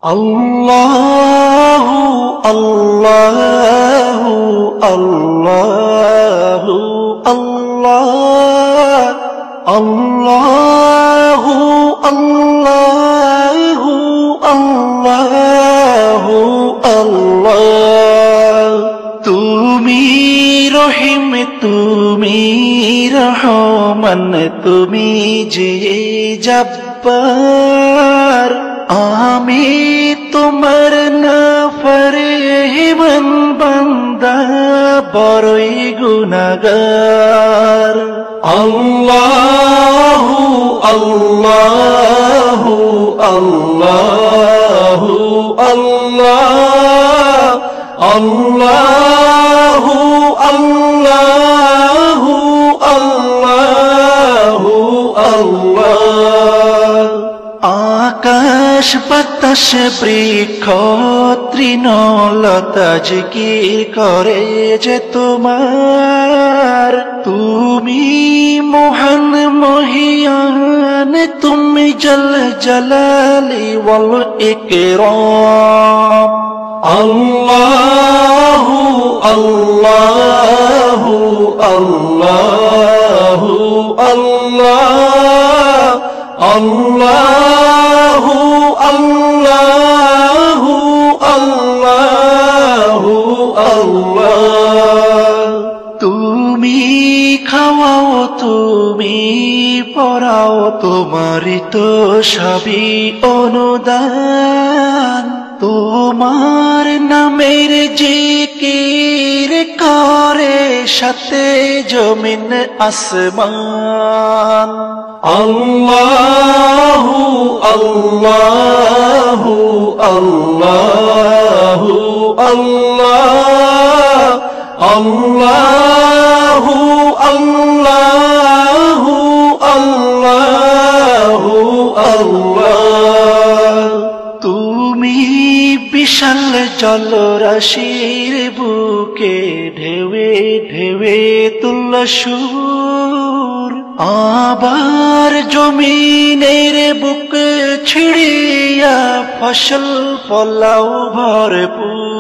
আল্লাহু আল্লাহু আল্লাহু আল্লাহ আল্লাহু আল্লাহু আল্লাহু আল্লাহ। তুমি রহিম, তুমি রহমান, তুমি যে জব্বার, আমি তোমার নাফরমান বান্দা, বড়ই গুনাহগার। আল্লাহু আল্লাহু আল্লাহু আল্লাহ আল্লাহু আল্লাহু আল্লাহু আল্লাহ। আকাশ বাতাস বৃক্ষ তৃণলতা জিকির করে যে তোমার, তুমি মহান মহিয়ান, তুমি জল জলালি ওয়াল ইকরাম। আল্লাহু আল্লাহু আল্লাহু আল্লাহ আল্লাহু আল্লাহু আল্লাহু আল্লাহ। তুমি খাওয়াও, তুমি পড়াও, তোমারই তো সবই অনুদান। তোমার নামের জিকির করে সাথে জমিন আসমান। আল্লাহু আল্লাহু আল্লাহু আল্লাহ আল্লাহু আল্লাহু আল্লাহু আল্লাহ। তুমি বিশাল জলরাশির বুকে ঢেউে ঢেউে তুল্য সুর, আবার জমিনের বুক ছিড়িয়া ফসল ফলাও ভরপুর।